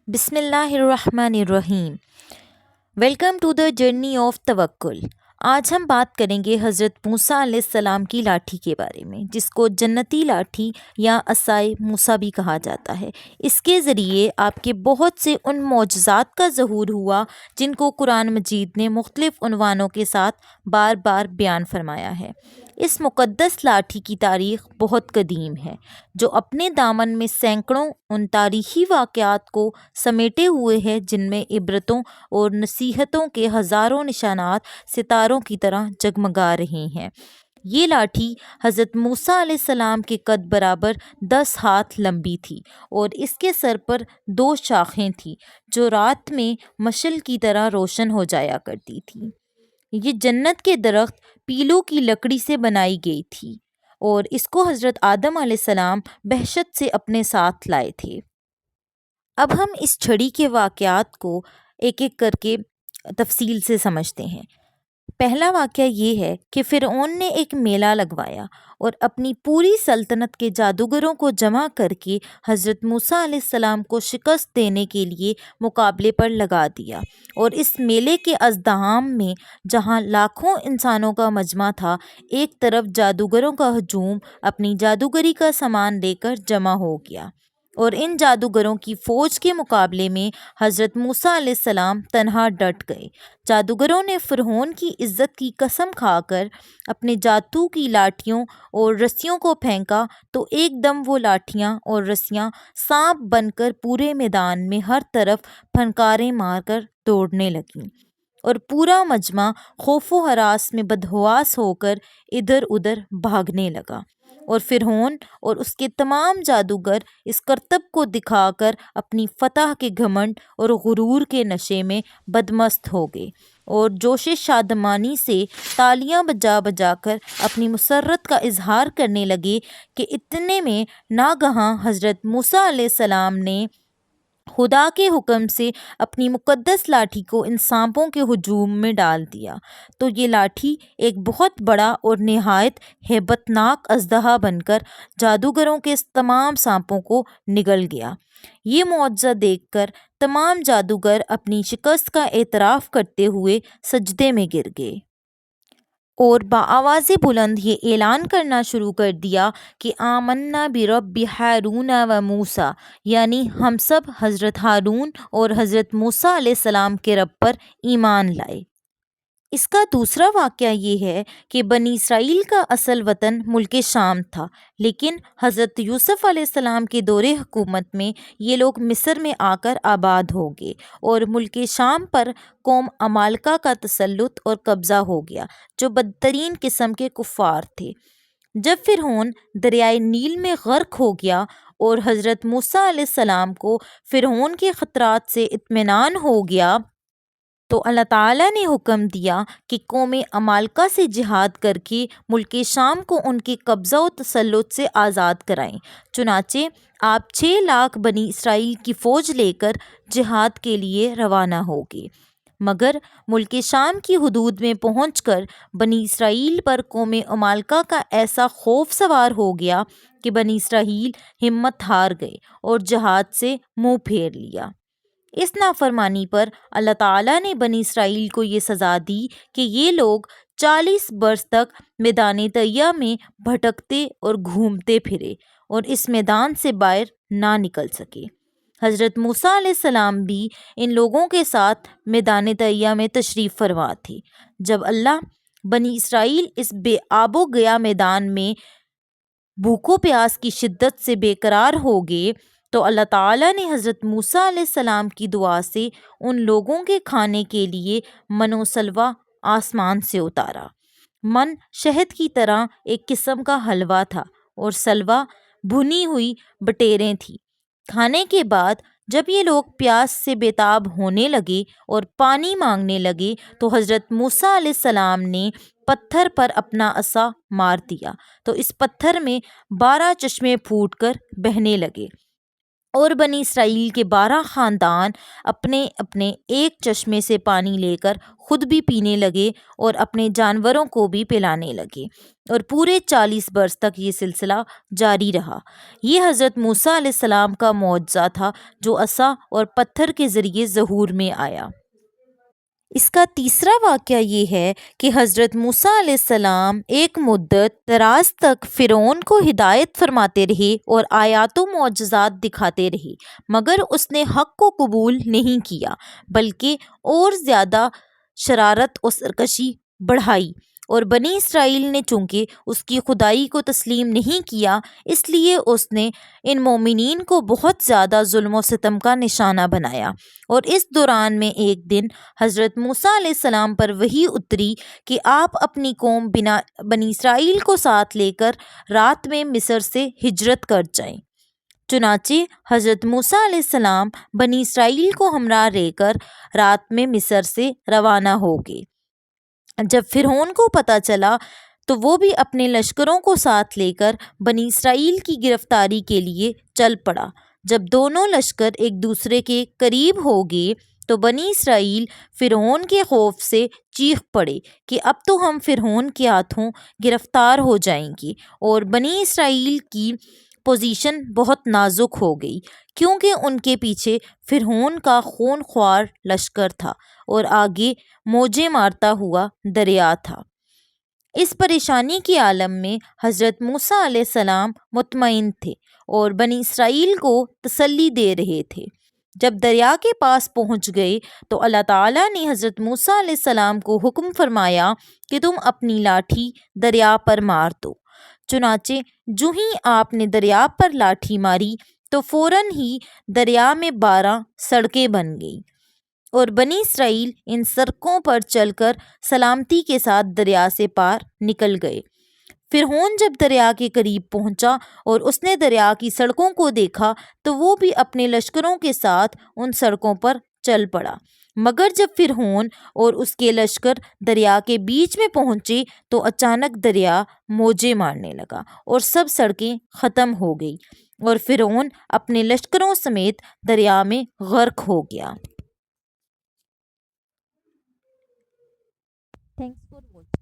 بسم اللہ الرحمن الرحیم۔ Welcome to the journey of توکل۔ آج ہم بات کریں گے حضرت موسیٰ علیہ السلام کی لاٹھی کے بارے میں، جس کو جنتی لاٹھی یا عصائے موسیٰ بھی کہا جاتا ہے۔ اس کے ذریعے آپ کے بہت سے ان معجزات کا ظہور ہوا جن کو قرآن مجید نے مختلف عنوانوں کے ساتھ بار بار بیان فرمایا ہے۔ اس مقدس لاٹھی کی تاریخ بہت قدیم ہے، جو اپنے دامن میں سینکڑوں ان تاریخی واقعات کو سمیٹے ہوئے ہے جن میں عبرتوں اور نصیحتوں کے ہزاروں نشانات ستاروں کی طرح جگمگا رہے ہیں۔ یہ لاٹھی حضرت موسیٰ علیہ السلام کے قد برابر 10 ہاتھ لمبی تھی، اور اس کے سر پر 2 شاخیں تھیں جو رات میں مشعل کی طرح روشن ہو جایا کرتی تھی۔ یہ جنت کے درخت پیلو کی لکڑی سے بنائی گئی تھی، اور اس کو حضرت آدم علیہ السلام بہشت سے اپنے ساتھ لائے تھے۔ اب ہم اس چھڑی کے واقعات کو ایک ایک کر کے تفصیل سے سمجھتے ہیں۔ پہلا واقعہ یہ ہے کہ فرعون نے ایک میلہ لگوایا اور اپنی پوری سلطنت کے جادوگروں کو جمع کر کے حضرت موسیٰ علیہ السلام کو شکست دینے کے لیے مقابلے پر لگا دیا، اور اس میلے کے ازدحام میں جہاں لاکھوں انسانوں کا مجمع تھا، ایک طرف جادوگروں کا ہجوم اپنی جادوگری کا سامان لے کر جمع ہو گیا، اور ان جادوگروں کی فوج کے مقابلے میں حضرت موسیٰ علیہ السلام تنہا ڈٹ گئے۔ جادوگروں نے فرعون کی عزت کی قسم کھا کر اپنے جادو کی لاٹھیوں اور رسیوں کو پھینکا، تو ایک دم وہ لاٹھیاں اور رسیاں سانپ بن کر پورے میدان میں ہر طرف پھنکاریں مار کر دوڑنے لگیں، اور پورا مجمع خوف و ہراس میں بدحواس ہو کر ادھر ادھر بھاگنے لگا، اور فرعون اور اس کے تمام جادوگر اس کرتب کو دکھا کر اپنی فتح کے گھمنڈ اور غرور کے نشے میں بدمست ہو گئے، اور جوش شادمانی سے تالیاں بجا بجا کر اپنی مسرت کا اظہار کرنے لگے کہ اتنے میں ناگہاں حضرت موسیٰ علیہ السلام نے خدا کے حکم سے اپنی مقدس لاٹھی کو ان سانپوں کے ہجوم میں ڈال دیا، تو یہ لاٹھی ایک بہت بڑا اور نہایت ہیبت ناک اژدہا بن کر جادوگروں کے تمام سانپوں کو نگل گیا۔ یہ معجزہ دیکھ کر تمام جادوگر اپنی شکست کا اعتراف کرتے ہوئے سجدے میں گر گئے، اور بآواز بلند یہ اعلان کرنا شروع کر دیا کہ آمنا برب ہارون و موسیٰ، یعنی ہم سب حضرت ہارون اور حضرت موسیٰ علیہ السلام کے رب پر ایمان لائے۔ اس کا دوسرا واقعہ یہ ہے کہ بنی اسرائیل کا اصل وطن ملک شام تھا، لیکن حضرت یوسف علیہ السلام کے دور حکومت میں یہ لوگ مصر میں آ کر آباد ہو گئے، اور ملک شام پر قوم عمالقہ کا تسلط اور قبضہ ہو گیا، جو بدترین قسم کے کفار تھے۔ جب فرعون دریائے نیل میں غرق ہو گیا اور حضرت موسیٰ علیہ السلام کو فرعون کے خطرات سے اطمینان ہو گیا، تو اللہ تعالیٰ نے حکم دیا کہ قوم عمالقہ سے جہاد کر کے ملک شام کو ان کے قبضہ و تسلط سے آزاد کرائیں۔ چنانچہ آپ 6 لاکھ بنی اسرائیل کی فوج لے کر جہاد کے لیے روانہ ہو گئے، مگر ملک شام کی حدود میں پہنچ کر بنی اسرائیل پر قوم عمالقہ کا ایسا خوف سوار ہو گیا کہ بنی اسرائیل ہمت ہار گئے اور جہاد سے منہ پھیر لیا۔ اس نافرمانی پر اللہ تعالیٰ نے بنی اسرائیل کو یہ سزا دی کہ یہ لوگ 40 برس تک میدان طیہ میں بھٹکتے اور گھومتے پھرے، اور اس میدان سے باہر نہ نکل سکے۔ حضرت موسیٰ علیہ السلام بھی ان لوگوں کے ساتھ میدان طیہ میں تشریف فرما تھے۔ جب اللہ بنی اسرائیل اس بے آب و گیا میدان میں بھوک و پیاس کی شدت سے بے قرار ہو گئے، تو اللہ تعالیٰ نے حضرت موسیٰ علیہ السلام کی دعا سے ان لوگوں کے کھانے کے لیے من و سلوہ آسمان سے اتارا۔ من شہد کی طرح ایک قسم کا حلوہ تھا، اور سلوہ بھنی ہوئی بٹیریں تھیں۔ کھانے کے بعد جب یہ لوگ پیاس سے بے تاب ہونے لگے اور پانی مانگنے لگے، تو حضرت موسیٰ علیہ السلام نے پتھر پر اپنا عصا مار دیا، تو اس پتھر میں 12 چشمے پھوٹ کر بہنے لگے، اور بنی اسرائیل کے 12 خاندان اپنے اپنے ایک چشمے سے پانی لے کر خود بھی پینے لگے اور اپنے جانوروں کو بھی پلانے لگے، اور پورے 40 برس تک یہ سلسلہ جاری رہا۔ یہ حضرت موسیٰ علیہ السلام کا معجزہ تھا جو عصا اور پتھر کے ذریعے ظہور میں آیا۔ اس کا تیسرا واقعہ یہ ہے کہ حضرت موسیٰ علیہ السلام ایک مدت دراز تک فرعون کو ہدایت فرماتے رہے اور آیات و معجزات دکھاتے رہے، مگر اس نے حق کو قبول نہیں کیا، بلکہ اور زیادہ شرارت و سرکشی بڑھائی، اور بنی اسرائیل نے چونکہ اس کی خدائی کو تسلیم نہیں کیا، اس لیے اس نے ان مومنین کو بہت زیادہ ظلم و ستم کا نشانہ بنایا۔ اور اس دوران میں ایک دن حضرت موسیٰ علیہ السلام پر وحی اتری کہ آپ اپنی قوم بنی اسرائیل کو ساتھ لے کر رات میں مصر سے ہجرت کر جائیں۔ چنانچہ حضرت موسیٰ علیہ السلام بنی اسرائیل کو ہمراہ لے کر رات میں مصر سے روانہ ہو گئے۔ جب فرعون کو پتہ چلا تو وہ بھی اپنے لشکروں کو ساتھ لے کر بنی اسرائیل کی گرفتاری کے لیے چل پڑا۔ جب دونوں لشکر ایک دوسرے کے قریب ہو گئے تو بنی اسرائیل فرعون کے خوف سے چیخ پڑے کہ اب تو ہم فرعون کے ہاتھوں گرفتار ہو جائیں گے، اور بنی اسرائیل کی پوزیشن بہت نازک ہو گئی، کیونکہ ان کے پیچھے فرعون کا خون خوار لشکر تھا اور آگے موجیں مارتا ہوا دریا تھا۔ اس پریشانی کے عالم میں حضرت موسیٰ علیہ السلام مطمئن تھے اور بنی اسرائیل کو تسلی دے رہے تھے۔ جب دریا کے پاس پہنچ گئے تو اللہ تعالیٰ نے حضرت موسیٰ علیہ السلام کو حکم فرمایا کہ تم اپنی لاٹھی دریا پر مار دو۔ چنانچہ جو ہی آپ نے دریا پر لاٹھی ماری تو فوراً ہی دریا میں 12 سڑکیں بن گئیں، اور بنی اسرائیل ان سڑکوں پر چل کر سلامتی کے ساتھ دریا سے پار نکل گئے۔ فرعون جب دریا کے قریب پہنچا اور اس نے دریا کی سڑکوں کو دیکھا تو وہ بھی اپنے لشکروں کے ساتھ ان سڑکوں پر چل پڑا، مگر جب فرعون اور اس کے لشکر دریا کے بیچ میں پہنچے تو اچانک دریا موجیں مارنے لگا اور سب سڑکیں ختم ہو گئی، اور فرعون اپنے لشکروں سمیت دریا میں غرق ہو گیا۔ Thanks for watching.